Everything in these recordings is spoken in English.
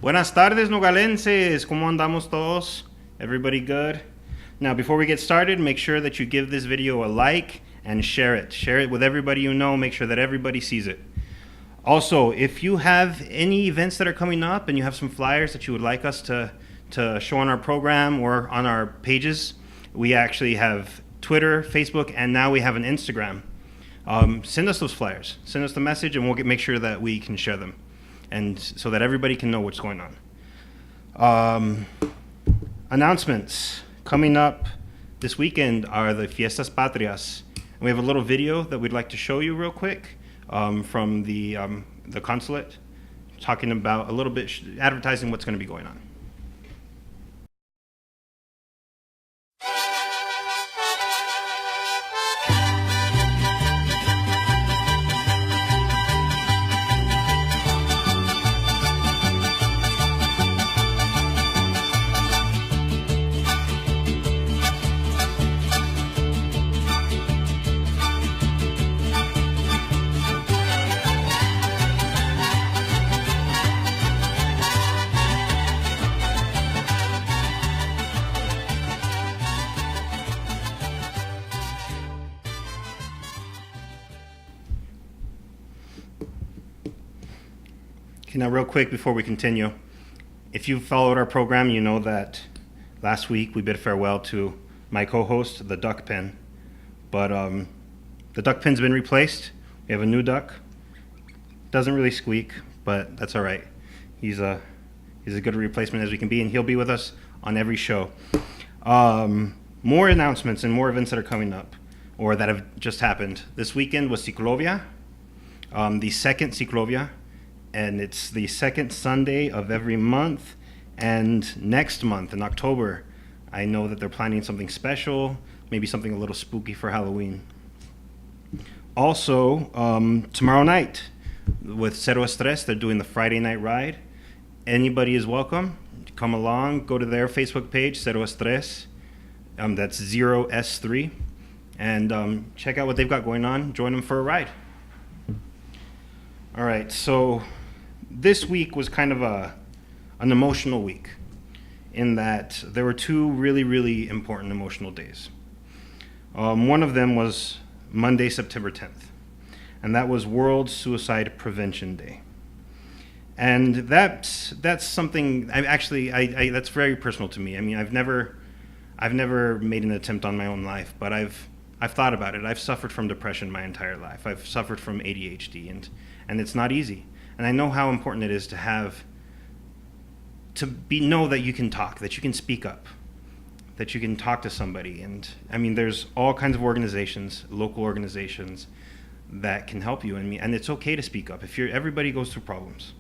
Buenas tardes, Nogalenses. ¿Cómo andamos todos? Everybody good? Now, before we get started, make sure that you give this video a like and share it. Share it with everybody you know. Make sure that everybody sees it. Also, if you have any events that are coming up and you have some flyers that you would like us to show on our program or on our pages, we actually have Twitter, Facebook, and now we have an Instagram. Send us those flyers. Send us the message, and we'll make sure that we can share them, and so that everybody can know what's going on. Announcements coming up this weekend are the Fiestas Patrias. And we have a little video that we'd like to show you real quick from the consulate, talking about a little bit, advertising what's going to be going on. Now, real quick before we continue, if you've followed our program, you know that last week we bid farewell to my co-host, the duck pen. But the duck pen's been replaced. We have a new duck. Doesn't really squeak, but that's all right. He's as good a replacement as we can be, and he'll be with us on every show. More announcements and more events that are coming up, or that have just happened. This weekend was Ciclovia, the second Ciclovia. And it's the second Sunday of every month. And next month, in October, I know that they're planning something special, maybe something a little spooky for Halloween. Also, tomorrow night with Cero Estrés, they're doing the Friday night ride. Anybody is welcome. Come along, go to their Facebook page, Cero Estrés. That's 0S3. And check out what they've got going on. Join them for a ride. All right, so this week was kind of an emotional week in that there were two really, really important emotional days. One of them was Monday, September 10th, and that was World Suicide Prevention Day. And that's something, that's very personal to me. I mean, I've never made an attempt on my own life, but I've thought about it. I've suffered from depression my entire life. I've suffered from ADHD, and it's not easy. And I know how important it is know that you can talk, that you can speak up, that you can talk to somebody. And I mean, there's all kinds of organizations, local organizations, that can help you. And it's okay to speak up. Everybody goes through problems.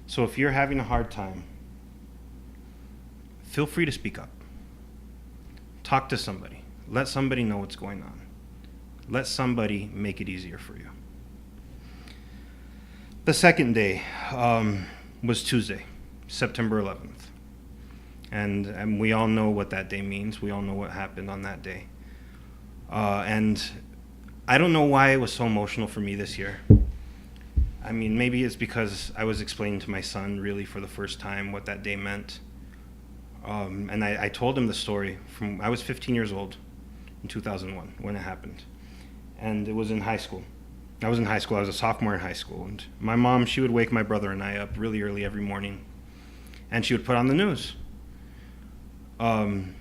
So if you're having a hard time, feel free to speak up. Talk to somebody. Let somebody know what's going on. Let somebody make it easier for you. The second day was Tuesday, September 11th. And we all know what that day means. We all know what happened on that day. And I don't know why it was so emotional for me this year. I mean, maybe it's because I was explaining to my son really for the first time what that day meant. And I told him the story I was 15 years old in 2001 when it happened. And it was in high school. I was in high school. I was a sophomore in high school. And my mom, she would wake my brother and I up really early every morning. And she would put on the news. And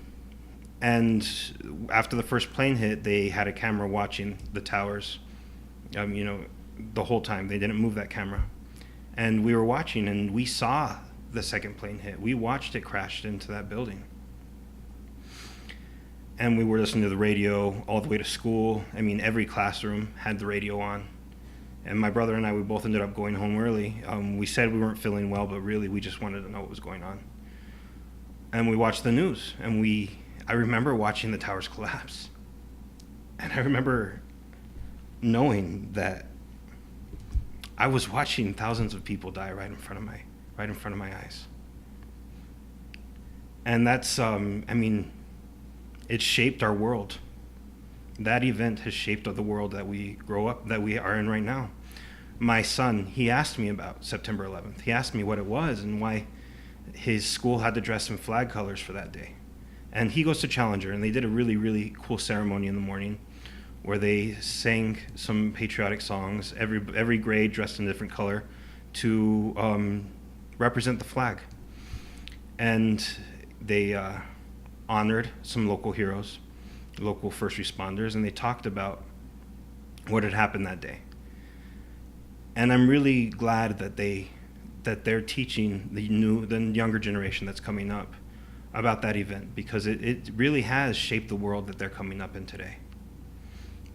after the first plane hit, they had a camera watching the towers, the whole time. They didn't move that camera. And we were watching, and we saw the second plane hit. We watched it crash into that building. And we were listening to the radio all the way to school. I mean, every classroom had the radio on. And my brother and I, we both ended up going home early. We said we weren't feeling well, but really we just wanted to know what was going on. And we watched the news, and I remember watching the towers collapse. And I remember knowing that I was watching thousands of people die right in front of my eyes. And that's, it shaped our world. That event has shaped the world that we are in right now. My son, he asked me about September 11th. He asked me what it was and why his school had to dress in flag colors for that day. And he goes to Challenger, and they did a really, really cool ceremony in the morning where they sang some patriotic songs, every grade dressed in a different color to represent the flag. And they honored some local heroes, local first responders, and they talked about what had happened that day. And I'm really glad that they're teaching the younger generation that's coming up about that event, because it really has shaped the world that they're coming up in today.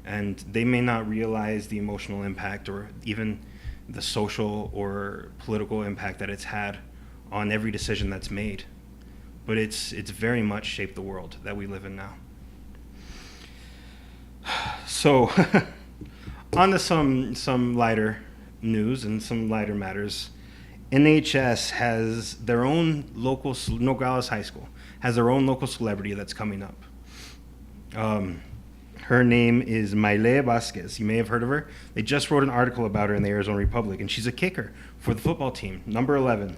And they may not realize the emotional impact or even the social or political impact that it's had on every decision that's made, but it's very much shaped the world that we live in now. So on to some lighter news and some lighter matters. NHS has their own local, Nogales High School has their own local celebrity that's coming up. Her name is Maile Vasquez. You may have heard of her. They just wrote an article about her in the Arizona Republic, and she's a kicker for the football team, number 11.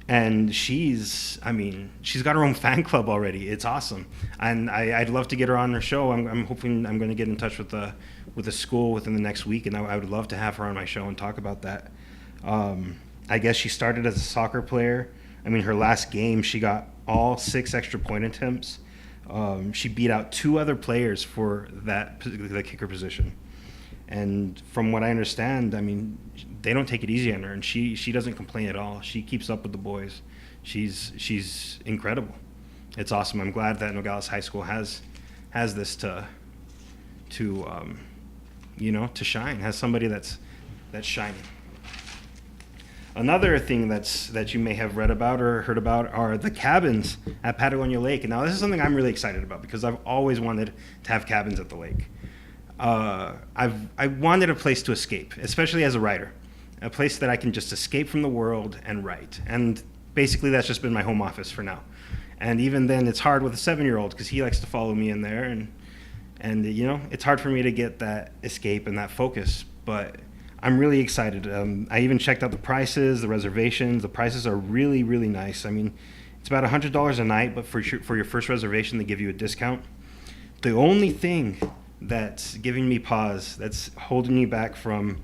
And she's got her own fan club already. It's awesome. And I'd love to get her on her show. I'm hoping I'm going to get in touch with the school within the next week, and I would love to have her on my show and talk about that. I guess she started as a soccer player. Her last game, she got all 6 extra point attempts. She beat out 2 other players for the kicker position. And from what I understand, they don't take it easy on her, and she doesn't complain at all. She keeps up with the boys. She's incredible. It's awesome. I'm glad that Nogales High School has this to shine. Has somebody that's shining. Another thing that you may have read about or heard about are the cabins at Patagonia Lake. And now this is something I'm really excited about because I've always wanted to have cabins at the lake. I wanted a place to escape, especially as a writer, a place that I can just escape from the world and write. And basically that's just been my home office for now. And even then it's hard with a 7-year-old because he likes to follow me in there, and it's hard for me to get that escape and that focus, but I'm really excited. I even checked out the prices, the reservations. The prices are really, really nice. It's about $100 a night, but for your first reservation, they give you a discount. The only thing that's giving me pause, that's holding me back from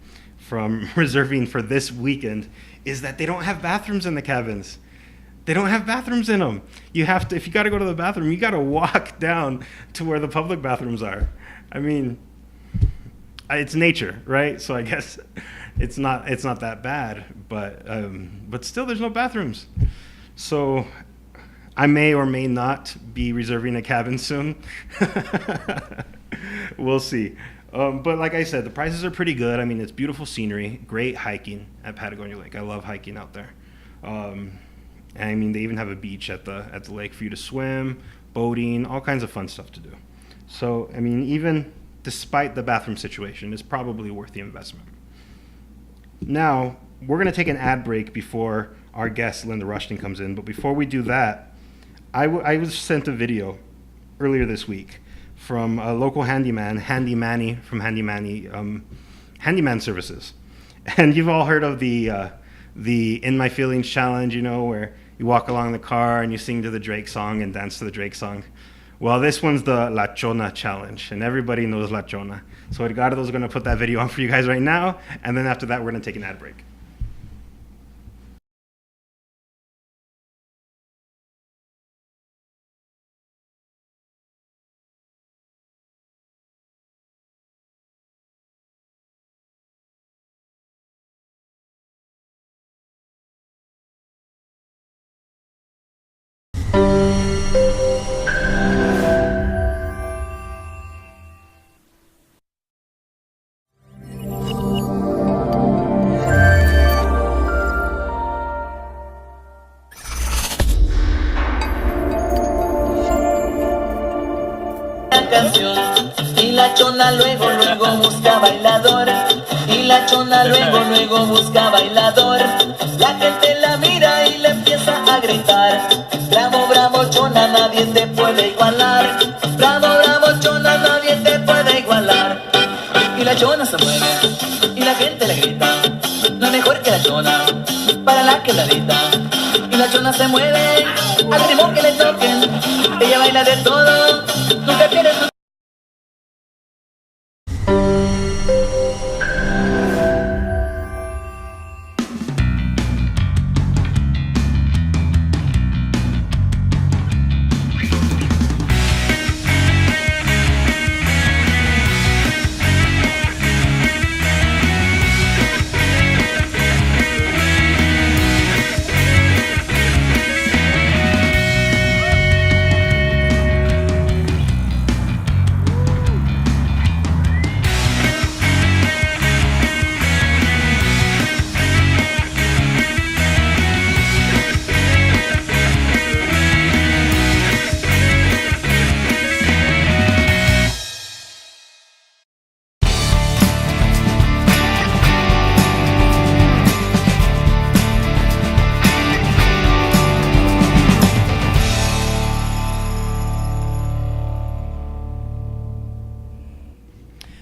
reserving for this weekend, is that they don't have bathrooms in the cabins. They don't have bathrooms in them. You have to, if you got to go to the bathroom, you got to walk down to where the public bathrooms are. It's nature, right? So I guess it's not that bad, but still, there's no bathrooms. So I may or may not be reserving a cabin soon. We'll see. But like I said, the prices are pretty good. It's beautiful scenery, great hiking at Patagonia Lake. I love hiking out there. They even have a beach at the lake for you to swim, boating, all kinds of fun stuff to do. So even despite the bathroom situation, it's probably worth the investment. Now, we're going to take an ad break before our guest, Linda Rushton, comes in. But before we do that, I was sent a video earlier this week from a local handyman, Handy Manny from Handyman Services. And you've all heard of the In My Feelings challenge, where you walk along the car and you sing to the Drake song and dance to the Drake song. Well, this one's the La Chona challenge, and everybody knows La Chona. So Edgardo's going to put that video on for you guys right now, and then after that, we're going to take an ad break. Y la chona luego busca bailador. Y la chona luego busca bailador. La gente la mira y le empieza a gritar: bravo, bravo chona, nadie te puede igualar. Bravo, bravo chona, nadie te puede igualar. Y la chona se mueve y la gente le grita: no mejor que la chona, para la quebradita. Y la la chona se mueve al ritmo que le toquen. Ella baila de todo, nunca pierde su...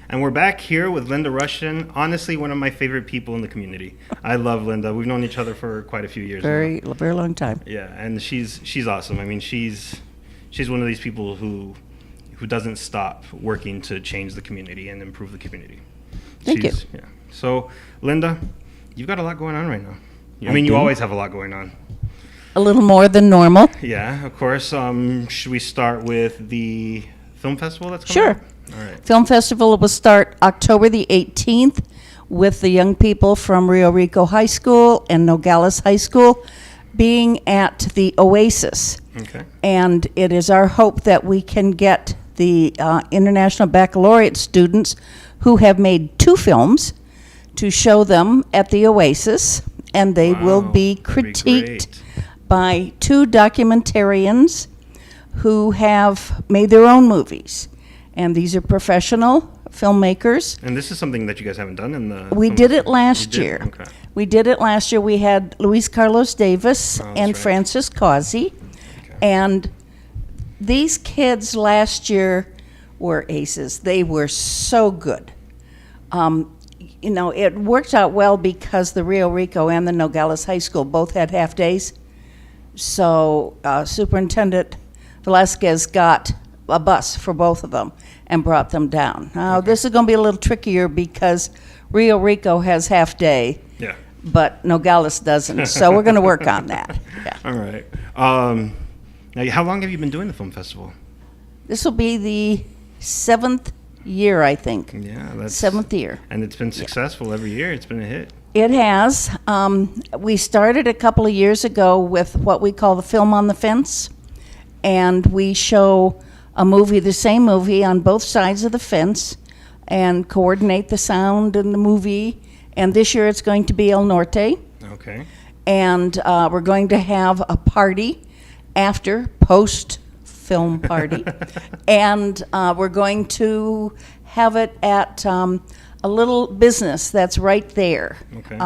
And we're back here with Linda Rushton, honestly one of my favorite people in the community. I love Linda. We've known each other for quite a few years now. Very long time. Yeah, and she's awesome. I mean, she's one of these people who doesn't stop working to change the community and improve the community. Thank you. Yeah. So, Linda, you've got a lot going on right now. I mean, do. you always have a lot going on. A little more than normal. Yeah, of course. Should we start with the film festival that's coming Sure. up? All right. Film Festival will start October the 18th with the young people from Rio Rico High School and Nogales High School being at the Oasis. Okay. And it is our hope that we can get the International Baccalaureate students who have made 2 films to show them at the Oasis, and they will Wow, be that'd be critiqued great. by 2 documentarians who have made their own movies. And these are professional filmmakers. And this is something that you guys haven't done in the... We film did it festival. last You did? year. Okay. We did it last year. We had Luis Carlos Davis Oh, that's and right. Francis Causey. Okay. And these kids last year were aces. They were so good. You know, it worked out well because the Rio Rico and the Nogales High School both had half days. So Superintendent Velasquez got a bus for both of them and brought them down. Now, this is going to be a little trickier because Rio Rico has half day, Yeah. but Nogales doesn't. So we're going to work on that. Yeah. All right. Now, how long have you been doing the film festival? This will be the 7th year, I think. Yeah, that's... 7th year. And it's been successful every year. It's been a hit. It has. We started a couple of years ago with what we call the Film on the Fence, and we show a movie, the same movie, on both sides of the fence and coordinate the sound in the movie. And this year it's going to be El Norte. Okay. And we're going to have a party after, post-film party. And we're going to have it at a little business that's right there. Okay.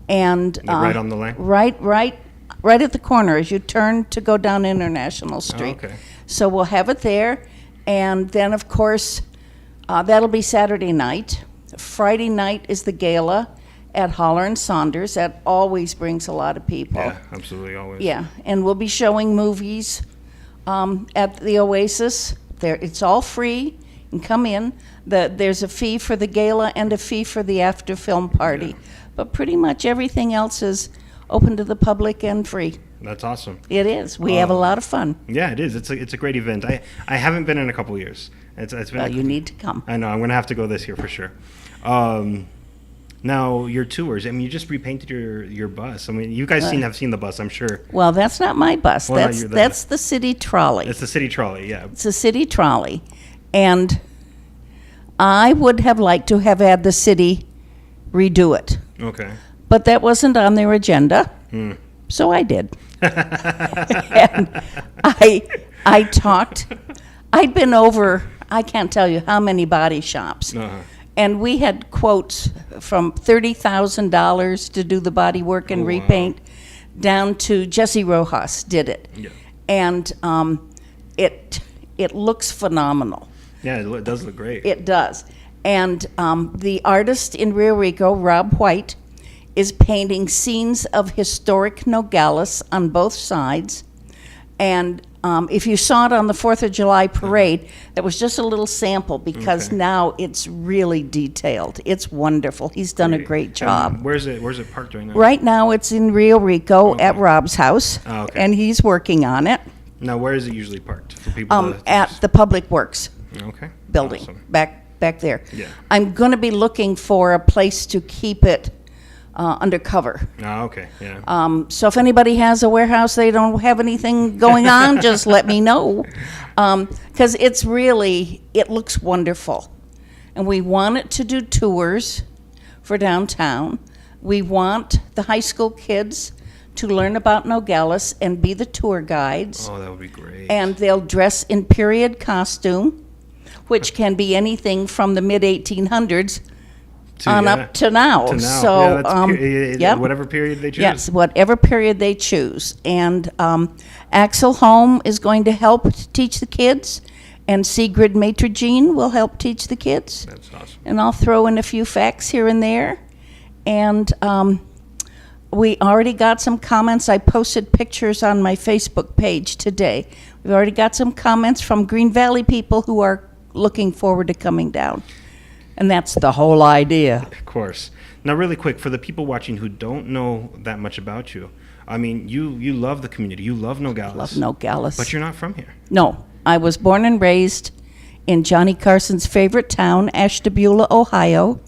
And Right on the lane? Right at the corner as you turn to go down International Street. okay. So we'll have it there, and then of course that'll be Saturday night. Friday night is the gala at Holler and Saunders. That always brings a lot of people. Yeah, absolutely, always. Yeah, and we'll be showing movies at the Oasis. There, it's all free. You can come in. There's a fee for the gala and a fee for the after film party. Yeah. But pretty much everything else is open to the public and free. That's awesome. It is. We have a lot of fun. Yeah, it is. It's a great event. I haven't been in a couple years. It's been. Well, you need to come. I know. I'm going to have to go this year for sure. Now, your tours. I mean, you just repainted your bus. I mean, you guys have seen the bus, I'm sure. Well, that's not my bus. Well, no, That's the city trolley. It's the city trolley, yeah. It's a city trolley. And I would have liked to have had the city redo it. Okay. But that wasn't on their agenda. So I did. And I talked. I'd been over, I can't tell you how many body shops. Uh-huh. And we had quotes from $30,000 to do the body work and Oh, wow. repaint down to Jesse Rojas did it. Yeah. And it looks phenomenal. Yeah, it does look great. It does. And the artist in Rio Rico, Rob White, is painting scenes of historic Nogales on both sides. And if you saw it on the 4th of July parade, that was just a little sample because Okay. now it's really detailed. It's wonderful. He's done a great job. Where's it parked right now? Right now, it's in Rio Rico at Rob's house, Oh, okay. and he's working on it Now, where is it usually parked for people? at the Public Works Okay. building, Awesome. back there. Yeah. I'm going to be looking for a place to keep it undercover. Oh, okay. Yeah. So if anybody has a warehouse, they don't have anything going on, just let me know. Because it looks wonderful. And we want it to do tours for downtown. We want the high school kids to learn about Nogales and be the tour guides. Oh, that would be great. And they'll dress in period costume, which can be anything from the mid-1800s on up to now. To now. So, yeah, that's yep. whatever period they choose. Yes, whatever period they choose. And Axel Holm is going to help teach the kids, and Sigrid Matrigene will help teach the kids. That's awesome. And I'll throw in a few facts here and there. And we already got some comments. I posted pictures on my Facebook page today. We've already got some comments from Green Valley people who are looking forward to coming down. And that's the whole idea. Of course. Now, really quick, for the people watching who don't know that much about you, I mean, you love the community. You love Nogales. Love Nogales. But you're not from here. No, I was born and raised in Johnny Carson's favorite town, Ashtabula, Ohio.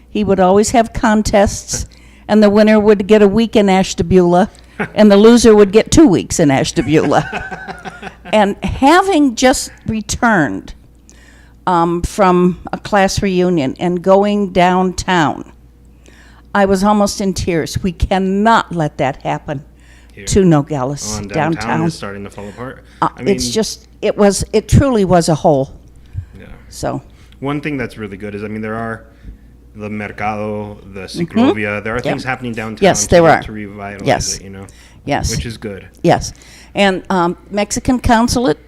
He would always have contests, and the winner would get a week in Ashtabula, and the loser would get 2 weeks in Ashtabula. And having just returned from a class reunion and going downtown, I was almost in tears. We cannot let that happen Here. to Nogales On downtown. is starting to fall apart. I mean, It's just, it truly was a hole. yeah. So, One thing that's really good is, I mean, there are the Mercado, the Ciclovia. There are things happening downtown. Yes, there are. To revitalize Yes. it, you know. yes. Which is good. Yes. And Mexican consulate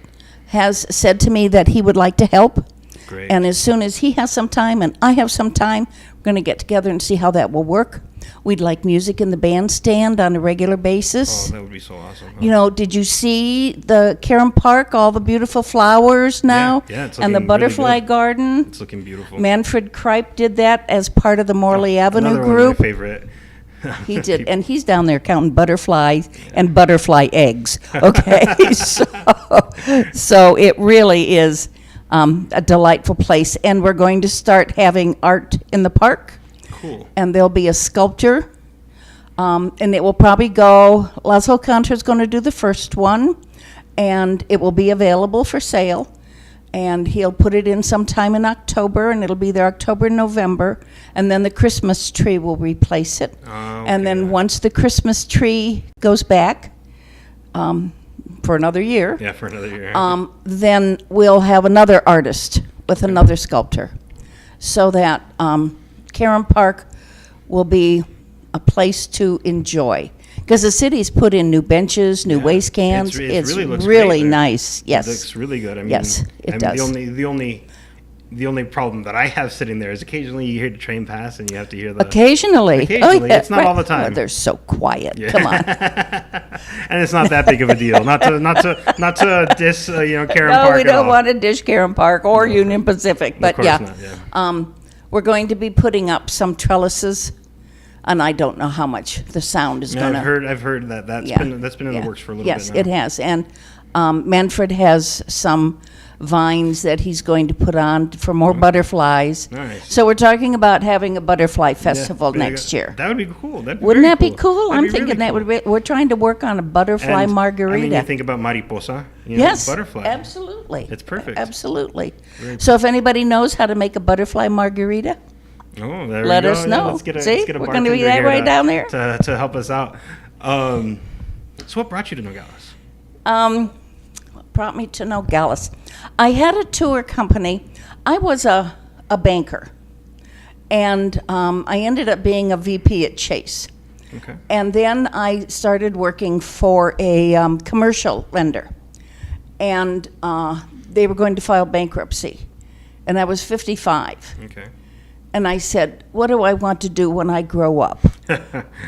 has said to me that he would like to help. Great. And as soon as he has some time and I have some time, we're going to get together and see how that will work. We'd like music in the bandstand on a regular basis. Oh, that would be so awesome. Huh? You know, did you see the Karen Park, all the beautiful flowers now? Yeah, it's and the looking really butterfly good. garden. It's looking beautiful. Manfred Kripe did that as part of the Morley Avenue Another group. one of my favorite. He did, and he's down there counting butterflies and butterfly eggs. Okay, so it really is a delightful place, and we're going to start having art in the park, Cool. and there'll be a sculpture, and it will probably go. Laszlo Contra is going to do the first one, and it will be available for sale. And he'll put it in sometime in October, and it'll be there October, November, and then the Christmas tree will replace it. Oh, And then okay. once the Christmas tree goes back for another year, Yeah, for another year. then we'll have another artist with another sculptor, so that Karen Park will be a place to enjoy. Because the city's put in new benches, new Yeah. waste cans. It It's really looks really great there. nice. Yes. It looks really good. I mean, Yes, it does. The only problem that I have sitting there is occasionally you hear the train pass and you have to hear the. Occasionally. Occasionally. It's not all the time. Well, they're so quiet. Yeah. Come on. And it's not that big of a deal. Not to diss Karen No, Park we at don't all. want to dish Karen Park or Union Pacific, but course yeah. not, yeah. We're going to be putting up some trellises, and I don't know how much the sound is Yeah, going to. I've heard that that's Yeah. been in Yeah. the works for a little Yes, bit now. it has. And Manfred has some vines that he's going to put on for more butterflies. Nice. So we're talking about having a butterfly Yeah, festival big. next year. That would be cool. That'd be Wouldn't very that be cool? That'd I'm be thinking really that cool. would be. We're trying to work on a butterfly And, margarita. I mean, you think about mariposa. Yes, Butterfly. absolutely. It's perfect. Absolutely. Very So if anybody knows how to make a butterfly margarita, Oh, there Let we go. us Yeah, know. let's get a, See? let's get a We're gonna do bartender that here right down there. to help us out. So what brought you to Nogales? what brought me to Nogales. I had a tour company. I was a banker, and I ended up being a VP at Chase. Okay. And then I started working for a commercial lender, and they were going to file bankruptcy, and I was 55. Okay. And I said, what do I want to do when I grow up?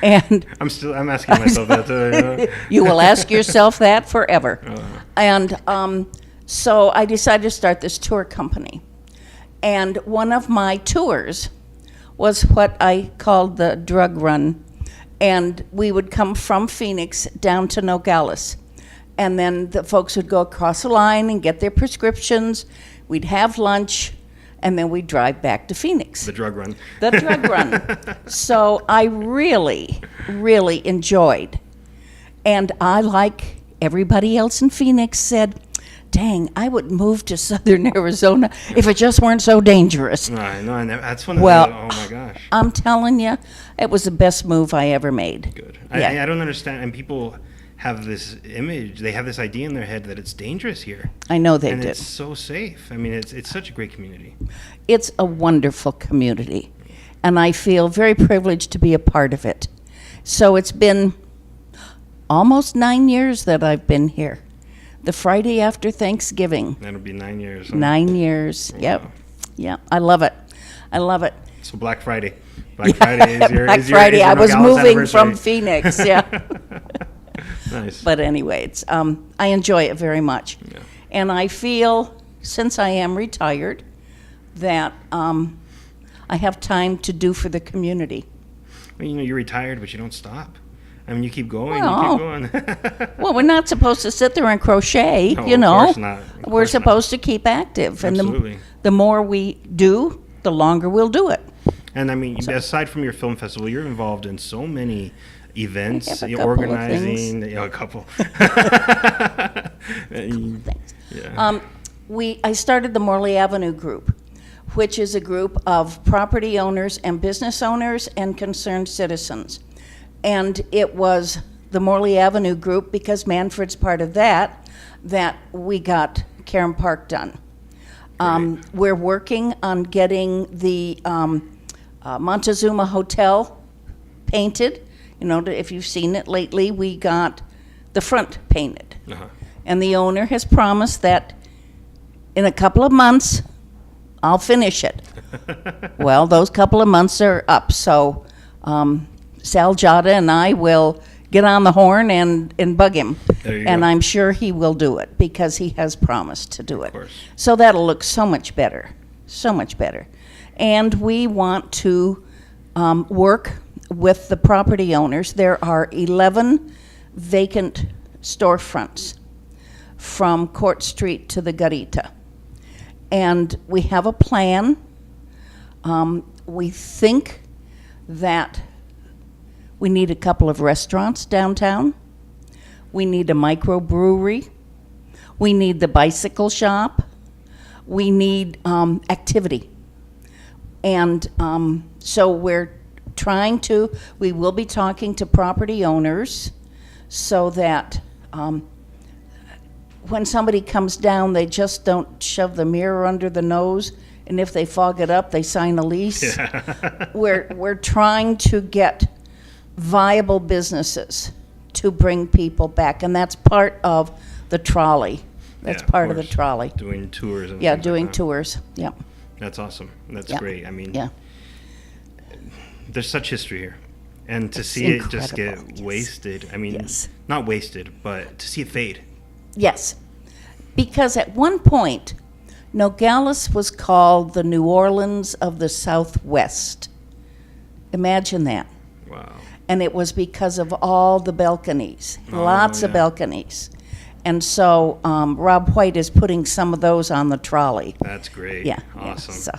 And I'm asking myself that too. You know? you will ask yourself that forever. And so I decided to start this tour company. And one of my tours was what I called the drug run. And we would come from Phoenix down to Nogales. And then the folks would go across the line and get their prescriptions. We'd have lunch, and then we'd drive back to Phoenix. The drug run. The drug run. So I really, really enjoyed. And I, like everybody else in Phoenix, said, dang, I would move to southern Arizona if it just weren't so dangerous. I know, that's one of Well, the, oh my gosh. I'm telling you, it was the best move I ever made. Good. Yeah. I don't understand, and people have this image, they have this idea in their head that it's dangerous here. I know they And did. it's so safe. I mean, it's such a great community. It's a wonderful community, and I feel very privileged to be a part of it. So it's been almost 9 years that I've been here. The Friday after Thanksgiving. That'll be 9 years. Huh? 9 years. Yep. Wow. Yep. I love it. I love it. So Black Friday. Black Friday is your Black Friday. I was Nogales moving from anniversary. Phoenix. Yeah. Nice. But anyway, it's I enjoy it very much, Yeah. and I feel, since I am retired, that I have time to do for the community. Well, you know, you're retired, but you don't stop. I mean, you keep going, Well, you keep going. Well, we're not supposed to sit there and crochet, No, you of know. course not. Of We're course not. supposed to keep active, and Absolutely. the more we do, the longer we'll do it. And I mean, aside from your film festival, you're involved in so many events. I have a You're couple of organizing, a couple. Thanks. Yeah. I started the Morley Avenue Group, which is a group of property owners and business owners and concerned citizens. And it was the Morley Avenue Group, because Manfred's part of that we got Karen Park done. We're working on getting the Montezuma Hotel painted. You know, if you've seen it lately, we got the front painted. Uh-huh. And the owner has promised that in a couple of months, I'll finish it. Well, those couple of months are up, so Sal Jada and I will get on the horn and bug him. There you And go. I'm sure he will do it, because he has promised to do it. Of course. So that'll look so much better, so much better. And we want to work with the property owners. There are 11 vacant storefronts from Court Street to the Garita. And we have a plan. We think that we need a couple of restaurants downtown. We need a microbrewery. We need the bicycle shop. We need activity. And so we will be talking to property owners so that when somebody comes down, they just don't shove the mirror under the nose, and if they fog it up, they sign a lease. We're trying to get viable businesses to bring people back, and that's part of the trolley. That's Yeah, part of the course. trolley. Doing tours. And Yeah, things like doing that. tours. Yeah. That's awesome. That's Yeah. great. I mean, Yeah. there's such history here. And to It's see it just get incredible, yes. wasted, I mean, Yes. not wasted, but to see it fade. Yes, because at one point, Nogales was called the New Orleans of the Southwest. Imagine that. Wow. And it was because of all the balconies, lots of yeah. balconies. And so Rob White is putting some of those on the trolley. That's great. Yeah. Awesome. Yeah, so,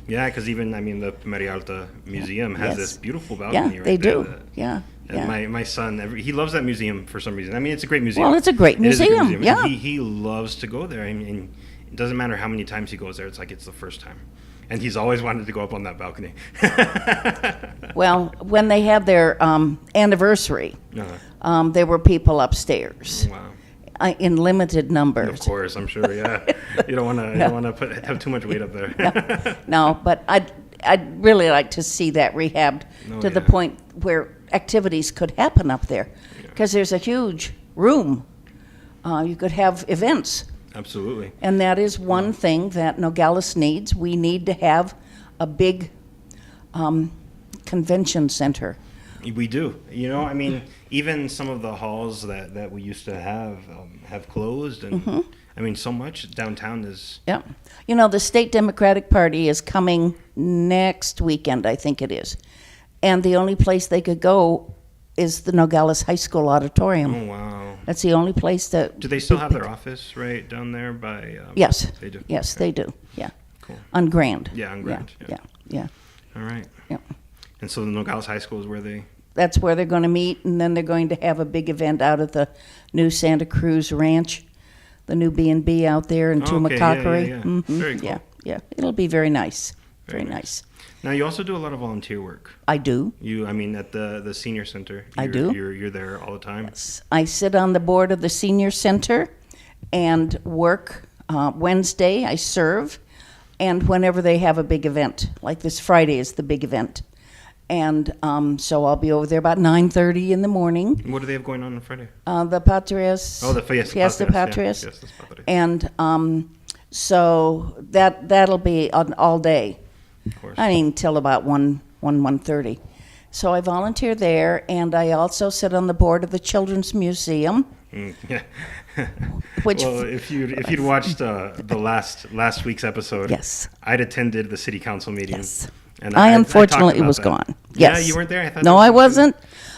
Yeah, because even, I mean, the Marialta Museum has Yes. this beautiful yeah, balcony right they there. do. Yeah. And Yeah. my son, he loves that museum for some reason. I mean, it's a great museum. Well, it's a great It is a good museum, yeah. And he loves to go there. I mean, it doesn't matter how many times he goes there. It's like it's the first time. And he's always wanted to go up on that balcony. Well, when they had their anniversary, there were people upstairs. Wow. In limited numbers. Of course, I'm sure. Yeah, you don't want to have too much weight up there. No, but I'd really like to see that rehabbed Oh, to the yeah. point where activities could happen up there, because there's a huge room. You could have events, Absolutely. and that is one thing that Nogales needs. We need to have a big convention center We do. You know, I mean, even some of the halls that we used to have closed, and I mean, so much downtown is. Yeah. You know, the State Democratic Party is coming next weekend, I think it is. And the only place they could go is the Nogales High School auditorium. Oh, wow. That's the only place that... Do they still have their office right down there by... Yes. They do? Yes, Okay. they do. Yeah. Cool. On Grand. Yeah, on Grand. Yeah. All right. Yeah. And so the Nogales High School is where they... That's where they're going to meet, and then they're going to have a big event out at the new Santa Cruz Ranch, the new B&B out there in Tumacacori. Yeah. Very cool. Yeah. It'll be very nice. Very nice. Now, you also do a lot of volunteer work. I do. I mean, at the senior center. I do. You're there all the time. Yes. I sit on the board of the senior center and work. Wednesday, I serve, and whenever they have a big event, like this Friday is the big event. And so I'll be over there about 9:30 in the morning. What do they have going on Friday? The Patrias. Oh, the Fiesta Patrias. Yeah. Fiestas Patrias. And so that'll be on all day. Of course. I mean, till about 1:30. So I volunteer there, and I also sit on the board of the Children's Museum. Yeah. Which well, if you'd watched the last week's episode, yes, I'd attended the city council meeting. Yes. And I talked unfortunately about was that. gone. Yeah, Yes. you weren't there? No, I wasn't.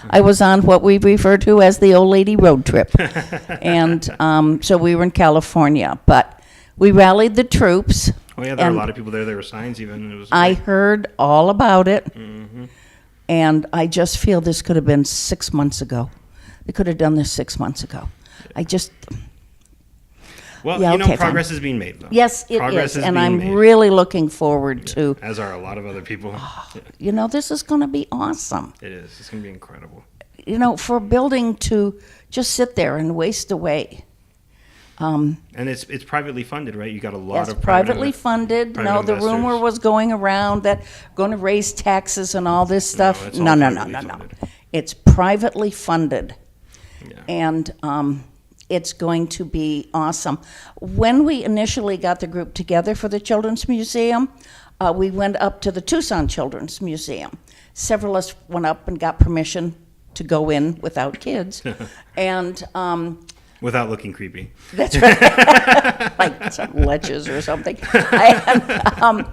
I was on what we refer to as the old lady road trip. And so we were in California. But we rallied the troops. Oh, yeah, there were a and lot of people there. There were signs even. It was I great. heard all about it. Mm-hmm. And I just feel this could have been 6 months ago. They could have done this 6 months ago. I just... Well, Yeah, you know, okay, progress fine. is being made, though. Yes, it Progress is. And being I'm made. really looking forward to... As are a lot of other people. You know, this is going to be awesome. It is. It's going to be incredible. You know, for a building to just sit there and waste away. And it's privately funded, right? You got a lot Yes, of privately funded. private No, the rumor investors. was going around that going to raise taxes and all this stuff. it's all No. privately funded. It's privately funded. Yeah. And it's going to be awesome. When we initially got the group together for the Children's Museum, we went up to the Tucson Children's Museum. Several of us went up and got permission to go in without kids. And Without looking creepy. that's right, like some leches or something. And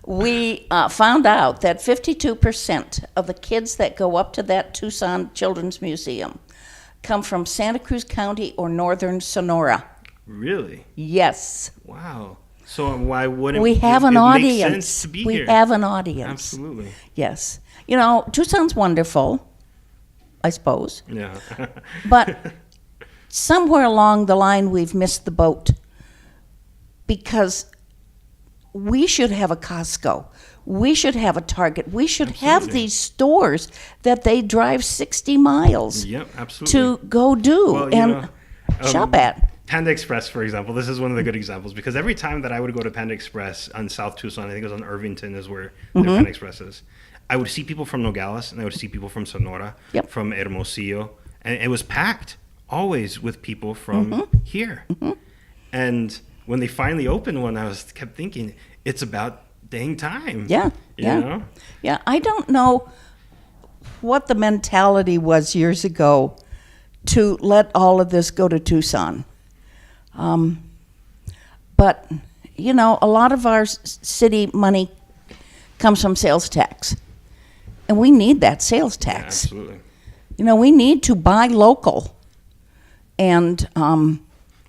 we found out that 52% of the kids that go up to that Tucson Children's Museum come from Santa Cruz County or northern Sonora. Really? Yes. Wow. So why wouldn't We have an it make audience. sense to be We here? have an audience. Absolutely. Yes. You know, Tucson's wonderful, I suppose. Yeah. But somewhere along the line, we've missed the boat because we should have a Costco. We should have a Target. We should have Absolutely. these stores that they drive 60 miles Yep, absolutely. to go do Well, you and know, shop at. Panda Express, for example, this is one of the good examples because every time that I would go to Panda Express on South Tucson, I think it was on Irvington is where Mm-hmm. their Panda Express is, I would see people from Nogales and I would see people from Sonora, Yep. from Hermosillo, and it was packed always with people from Mm-hmm. here. And when they finally opened one, I kept thinking, it's about dang time. Yeah, You yeah. know? Yeah, I don't know what the mentality was years ago to let all of this go to Tucson. But, you know, a lot of our city money comes from sales tax. And we need that sales Yeah, tax. absolutely. You know, we need to buy local. And,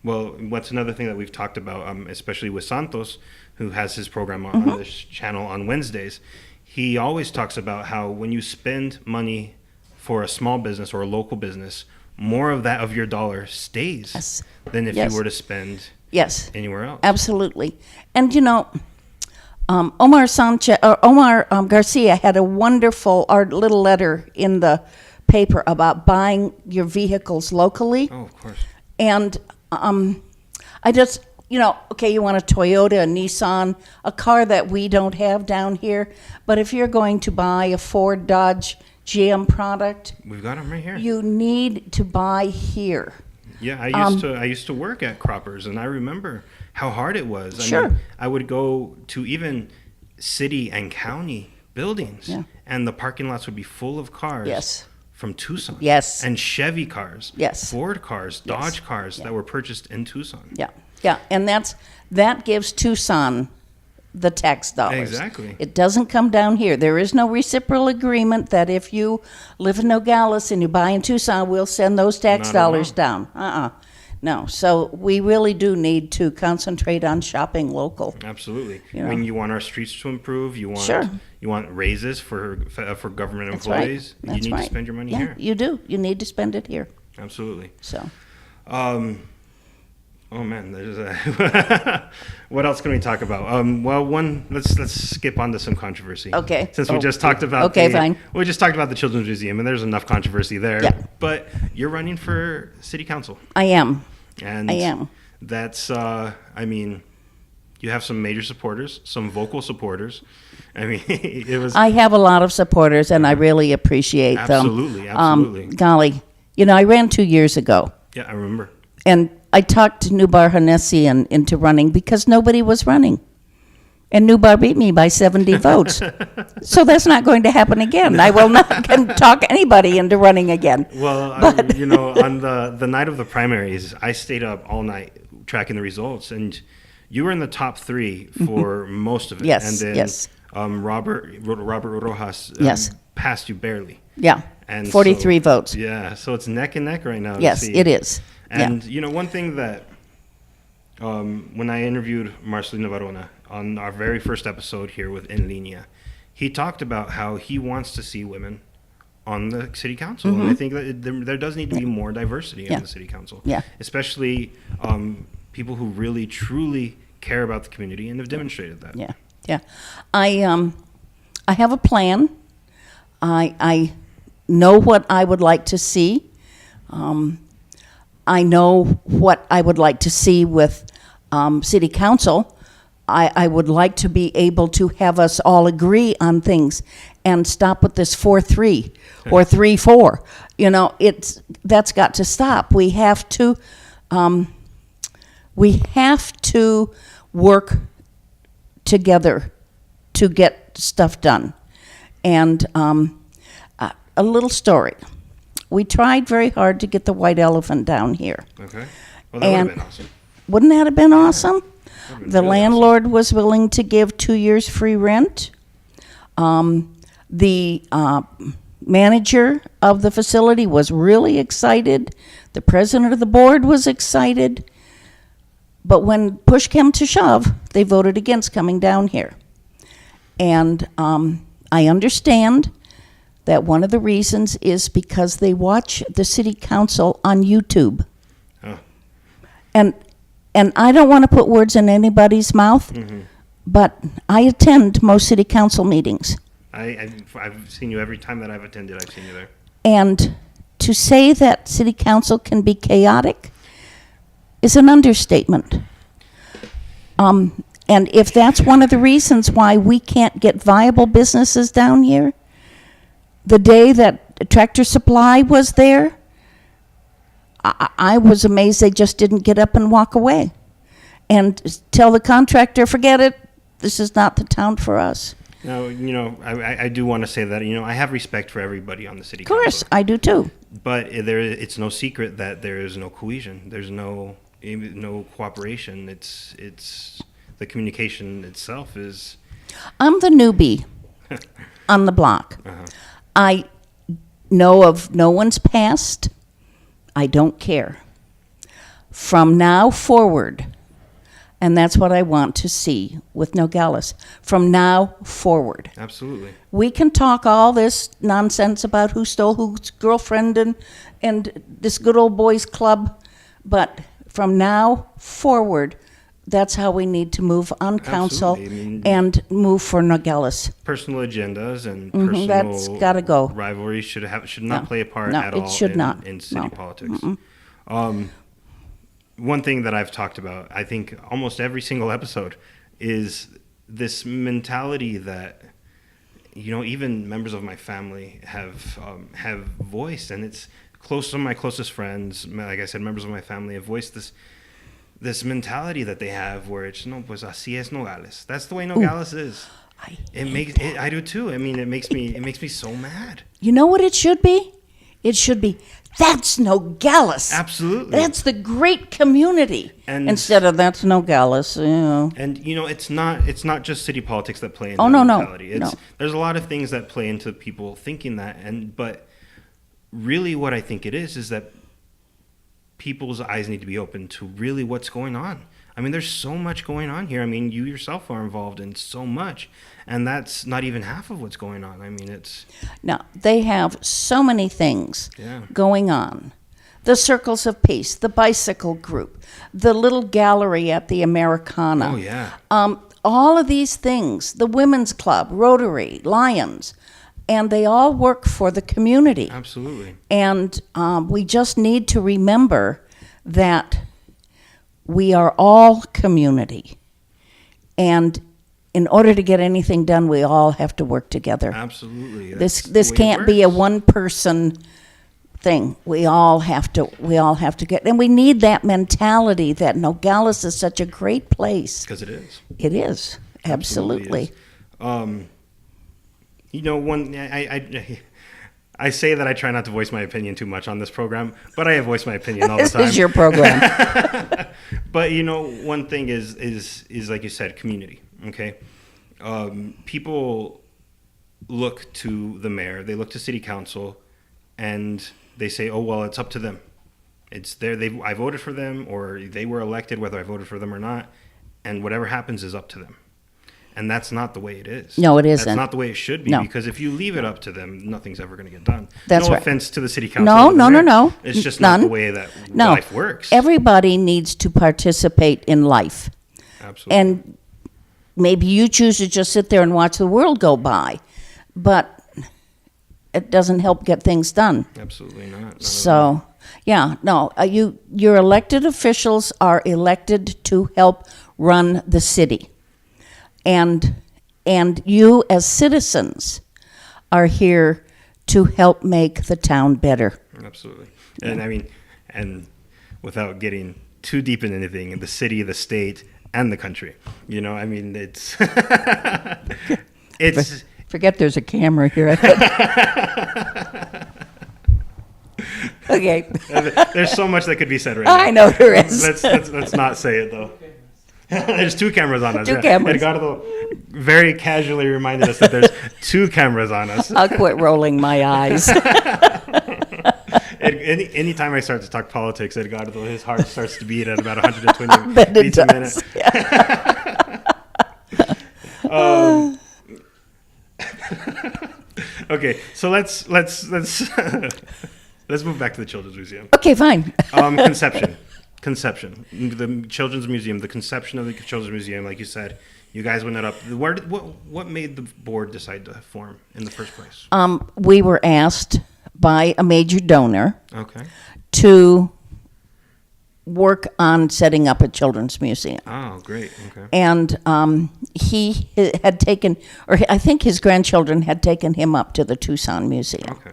Well, what's another thing that we've talked about, especially with Santos, who has his program on this channel on Wednesdays, he always talks about how when you spend money for a small business or a local business, more of that of your dollar stays Yes. than if Yes. you were to spend yes, anywhere else. absolutely. And, you know, Omar Garcia had a wonderful little letter in the paper about buying your vehicles locally. Oh, of course. And I just, you know, okay, you want a Toyota, a Nissan, a car that we don't have down here. But if you're going to buy a Ford, Dodge, GM product, We've got them right here. you need to buy here. Yeah, I used to work at Croppers, and I remember how hard it was. Sure. I mean, I would go to even city and county buildings, Yeah. and the parking lots would be full of cars. Yes. from Tucson. Yes. And Chevy cars. Yes. Ford cars, Dodge Yes. cars that were purchased in Tucson. Yeah, yeah, and that gives Tucson the tax dollars. Exactly. It doesn't come down here. There is no reciprocal agreement that if you live in Nogales and you buy in Tucson, we'll send those tax Not at all. dollars down. No. So we really do need to concentrate on shopping local. Absolutely. You know. When you want our streets to improve, you want Sure. you want raises for government That's employees. right. That's you need right. to spend your money yeah, here. you do. You need to spend it here. Absolutely. So Oh man, there's what else can we talk about? Well, let's skip on to some controversy. Okay. Since we just talked about Okay, fine. We just talked about the Children's Museum, and there's enough controversy there. Yeah. But you're running for city council, I am. and I am. That's I mean, you have some major supporters, some vocal supporters. I mean, it was I have a lot of supporters, and I really appreciate them. Absolutely. Golly, I ran 2 years ago. Yeah, I remember. And I talked to Nubar Hanessian into running because nobody was running. And Nubar beat me by 70 votes. So that's not going to happen again. I will not can talk anybody into running again. Well, on the night of the primaries, I stayed up all night tracking the results, and you were in the top 3 for most of it. Yes, and then yes. Robert Rojas Yes. passed you barely. Yeah, And 43 votes. Yeah, so it's neck and neck right now. to Yes, see. it is. And one thing that when I interviewed Marcelino Barona on our very first episode here with Enlinea, he talked about how he wants to see women on the city council, and I think that there does need to be more diversity Mm-hmm. Yeah. in the city council. Yeah. Especially people who really truly care about the community and have demonstrated that. Yeah, yeah. I have a plan. I know what I would like to see. I know what I would like to see with city council. I would like to be able to have us all agree on things and stop with this 4-3 or 3-4. That's got to stop. We have to work together to get stuff done. And a little story. We tried very hard to get the white elephant down here. Okay. Well, that would have been awesome. Wouldn't that have been awesome? That would've The been really landlord was willing to give 2 years free rent. The manager of the facility was really excited. The president of the board was excited. But when push came to shove, they voted against coming down here. And I understand that one of the reasons is because they watch the city council on YouTube. Oh. And I don't want to put words in anybody's mouth, but I attend most city council meetings. I've seen you every time that I've attended. I've seen you there. And to say that city council can be chaotic is an understatement. And if that's one of the reasons why we can't get viable businesses down here, the day that Tractor Supply was there, I was amazed they just didn't get up and walk away and tell the contractor, forget it, this is not the town for us. Now, I do want to say that, I have respect for everybody on the city Of course, council. I do too. But it's no secret that there is no cohesion. There's no cooperation. It's the communication itself is. I'm the newbie on the block. I know of no one's past. I don't care. From now forward, and that's what I want to see with Nogales, from now forward. Absolutely. We can talk all this nonsense about who stole whose girlfriend and this good old boys club, but from now forward, that's how we need to move on council Absolutely. and move for Nogales. Personal agendas and that's personal gotta go. rivalries should not No. play a part No, at it all should not. in city No. politics. One thing that I've talked about, I think almost every single episode, is this mentality that even members of my family have voiced, and it's close to my closest friends. Like I said, members of my family have voiced this mentality that they have, where it's no, pues así es Nogales. That's the way Nogales is. I do too. I mean, it makes me so mad. You know what it should be? It should be, that's Nogales. Absolutely. That's the great community. And instead of that's Nogales. And it's not just city politics that play into no, mentality. no. There's a lot of things that play into people thinking that, but really what I think it is that people's eyes need to be open to really what's going on. I mean, there's so much going on here. I mean, you yourself are involved in so much, and that's not even half of what's going on. I mean, it's... No, they have so many things Yeah. going on. The Circles of Peace, the bicycle group, the little gallery at the Americana. Oh, yeah. All of these things, the Women's Club, Rotary, Lions, and they all work for the community. Absolutely. And we just need to remember that we are all community. And in order to get anything done, we all have to work together. Absolutely. This can't be a one-person thing. We all have to get, and we need that mentality that Nogales is such a great place. Because it is. It is, absolutely. I say that I try not to voice my opinion too much on this program, but I voice my opinion all the time. This is your program. But one thing is like you said, community. Okay, people look to the mayor, they look to city council, and they say, "Oh well, it's up to them. It's I voted for them, or they were elected, whether I voted for them or not, and whatever happens is up to them." And that's not the way it is. No, it isn't. That's not the way it should be. No. Because if you leave it up to them, nothing's ever going to get done. That's no right. offense to the city council. No. It's just None. not the way that No. life works. Everybody needs to participate in life. Absolutely. And maybe you choose to just sit there and watch the world go by, but it doesn't help get things done. Absolutely not. Not at all. So, yeah, no, your elected officials are elected to help run the city. And you as citizens are here to help make the town better. Absolutely. And I mean, and without getting too deep in anything, the city, the state, and the country. I mean, it's it's Forget there's a camera here. Okay. there's so much that could be said right now. I know there is. Let's not say it though. There's two cameras on us. Two cameras. Edgardo very casually reminded us that there's two cameras on us. I'll quit rolling my eyes. Anytime I start to talk politics, Edgardo, his heart starts to beat at about 120 Bet it beats a minute. does. Yeah. Okay, so let's let's move back to the Children's Museum. Okay, fine. Conception. The Children's Museum, the conception of the Children's Museum, like you said, you guys went it up. What made the board decide to form in the first place? We were asked by a major donor Okay. to work on setting up a children's museum. Oh, great. Okay. And he had taken, or I think his grandchildren had taken him up to the Tucson Museum. Okay.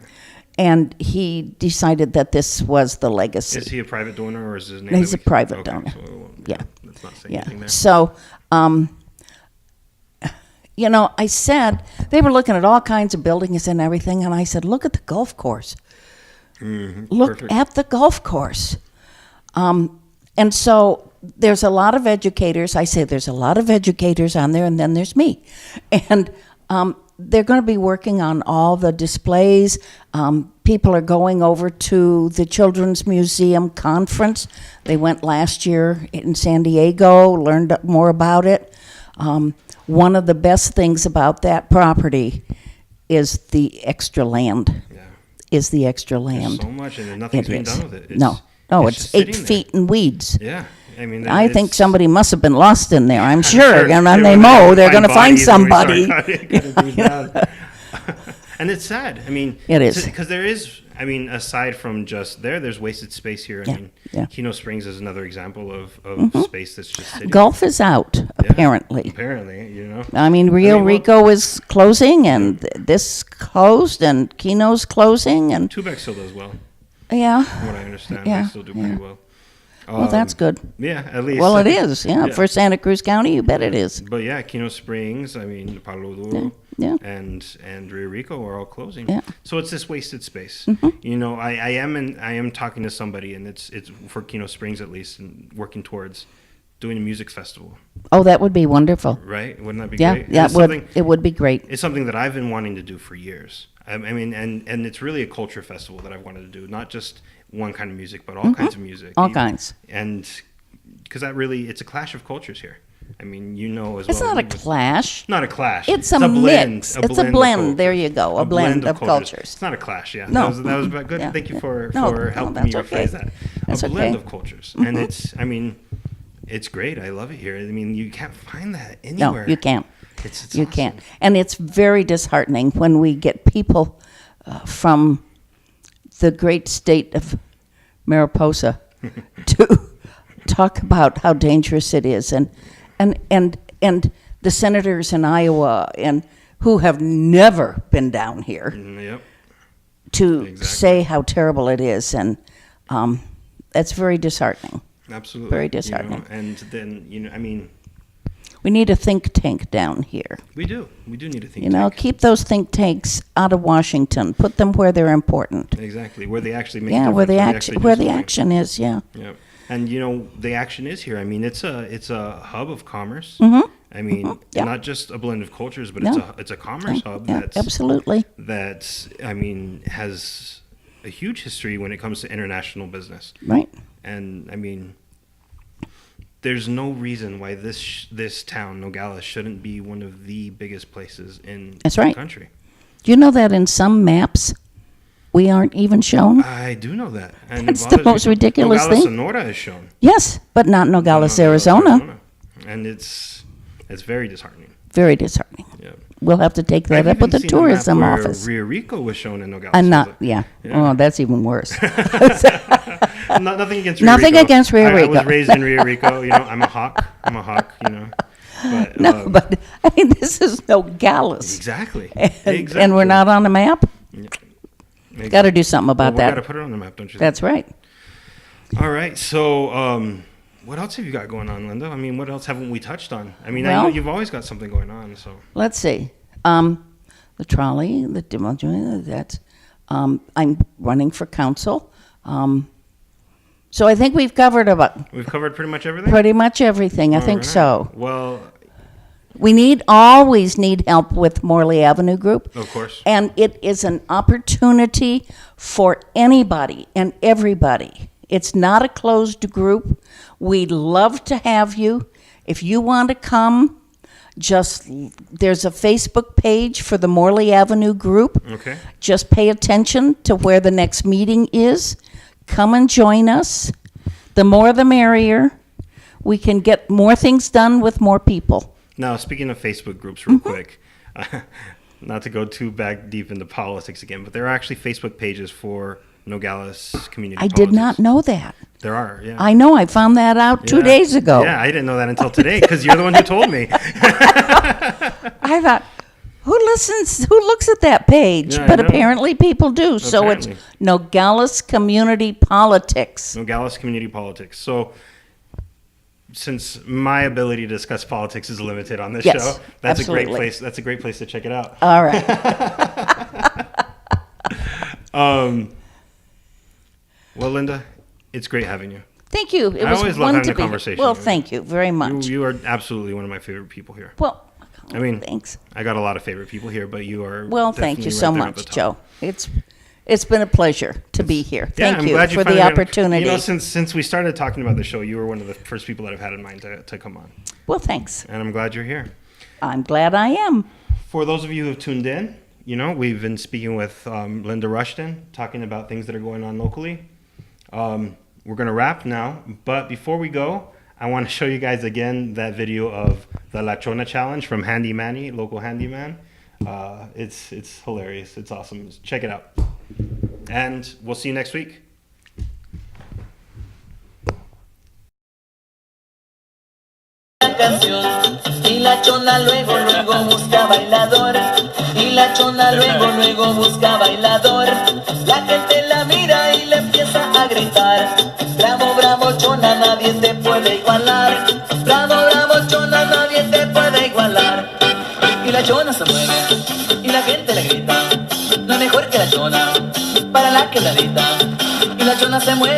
And he decided that this was the legacy. Is he a private donor or is his name? He's a private donor. So, Yeah. Let's not say Yeah. anything there. So, I said, they were looking at all kinds of buildings and everything, and I said, look at the golf course. Look Perfect. at the golf course. And so there's a lot of educators. I say there's a lot of educators on there, and then there's me. And they're going to be working on all the displays. People are going over to the Children's Museum conference. They went last year in San Diego, learned more about it. One of the best things about that property is the extra land. Yeah. Is the extra There's land. so much and nothing's It being is. done with it. No, it's just 8 sitting there. feet in weeds. Yeah. I mean, I think it's- somebody must have been lost in there, I'm sure. Sure. And when Yeah, they mow, they're going to find bodies when we start somebody. cutting these down. And it's sad. I mean, It is. because there is. I mean, aside from just there's wasted space here. I mean, yeah. Keno Springs is another example of space that's just sitting. Golf is out, Yeah. apparently. Apparently, I mean, Rio well- Rico is closing, and this closed, and Keno's closing, and Tubec still does well, yeah. from what I understand. Yeah, They still do pretty well. Well, that's good. Yeah, at least. Well, it is. Yeah. Yeah. For Santa Cruz County, you bet it is. But yeah, Kino Springs, I mean, Palo Duro, Yeah. and Rio Rico are all closing. Yeah. So it's this wasted space. Mm-hmm. You know, I am talking to somebody, and it's for Kino Springs at least, and working towards doing a music festival. Oh, that would be wonderful. Right? Wouldn't that be Yeah, great? yeah, It's it would be great. It's something that I've been wanting to do for years. I mean, and it's really a culture festival that I've wanted to do, not just one kind of music, but all kinds of music. All kinds. And because it's a clash of cultures here. I mean, you know as It's well. not a clash. Not a clash. It's a blend. mix. It's a blend. Of There you go. A blend of cultures. It's not a clash. Yeah. No. That was good. Yeah. Thank you for No, helping that's me rephrase okay. that. That's a blend okay. of cultures, and it's great. I love it here. I mean, you can't find that anywhere. No, you can't. It's You awesome. can't. And it's very disheartening when we get people from the great state of Mariposa to talk about how dangerous it is, and the senators in Iowa and who have never been down here Yep. to Exactly. say how terrible it is, and that's very disheartening. Absolutely. Very You know, disheartening. and then, I mean, We need a think tank down here. we do need to think. You know, tank. keep those think tanks out of Washington. Put them where they're important. Exactly, where they actually make. Yeah, a where the difference, action, actually do where the something. action is. Yeah. Yeah, and you know the action is here. I mean, it's a hub of commerce. I mean, Yeah. not just a blend of cultures, but No. it's a commerce hub Yeah, absolutely. that's I mean has a huge history when it comes to international business. Right. And I mean, there's no reason why this town Nogales shouldn't be one of the biggest places in That's the right. country. Do you know that in some maps we aren't even shown? I do know that. And That's a lot the of most people- ridiculous Nogales, thing. Sonora is shown. Yes, but not Nogales, Arizona. And it's very disheartening. Very disheartening. Yeah. We'll have to take that I've up with the even seen a map tourism where office. Rio Rico was shown in Nogales. And So not, that- yeah. Yeah. Oh, that's even worse. Nothing against Rio Nothing Rico. against Rio I was Rico. raised in Rio Rico. You know, I'm a hawk. You know. But, No, but I mean, this is Nogales. exactly. And we're not on the map? Exactly. Got to do something about We got to that. put it on the map, don't you? That's right. think? All right. So, what else have you got going on, Linda? I mean, what else haven't we touched on? I mean, I know Well- you've always got something going on. So. Let's see. The trolley, the demo, that's, I'm running for council. So I think we've covered We've covered pretty much everything. pretty much everything. I think All right. so. Well, We always need help with Morley Avenue Group. of course. And it is an opportunity for anybody and everybody. It's not a closed group. We'd love to have you. If you want to come, there's a Facebook page for the Morley Avenue Group. Okay. Just pay attention to where the next meeting is. Come and join us. The more the merrier. We can get more things done with more people. Now, speaking of Facebook groups, Mm-hmm. real quick, not to go too back deep into politics again, but there are actually Facebook pages for Nogales community. I did not know that. There are, yeah. I know. I found that out 2 Yeah. days ago. Yeah, I didn't know that until today because you're the one who told me. I thought, who looks at that page? Yeah, I But know. apparently people do. So it's Apparently. Nogales Community Politics. Nogales community politics. So, since my ability to discuss politics is limited on this Yes, show, that's a great absolutely. place. That's a great place to check it out. All right. Well, Linda, it's great having you. Thank you. It I was always love fun having to a be. conversation Well, with you. thank you very much. You are absolutely one of my favorite people here. Well, I mean, thanks. I got a lot of favorite people here, but you are. Well, thank you definitely so right there at the much, top. Joe. It's been a pleasure to be here. Yeah, Thank I'm you glad for the finally- opportunity. You know, since we started talking about the show, you were one of the first people that I've had in mind to come on, Well, thanks. and I'm glad you're here. I'm glad I am. For those of you who have tuned in, you know, we've been speaking with Linda Rushton, talking about things that are going on locally. We're going to wrap now, but before we go, I want to show you guys again that video of the La Chona Challenge from Handy Manny, local handyman. It's hilarious. It's awesome. Check it out. And we'll see you next week. Canción. Y la chona luego busca bailador. Y la chona luego busca bailador. La gente la mira y le empieza a gritar. Bravo, bravo, chona. nadie te puede igualar. Bravo, bravo, chona, nadie te puede igualar. Y la chona se mueve y la gente le grita, no es mejor que la chona para la quebradita. Y la chona se mueve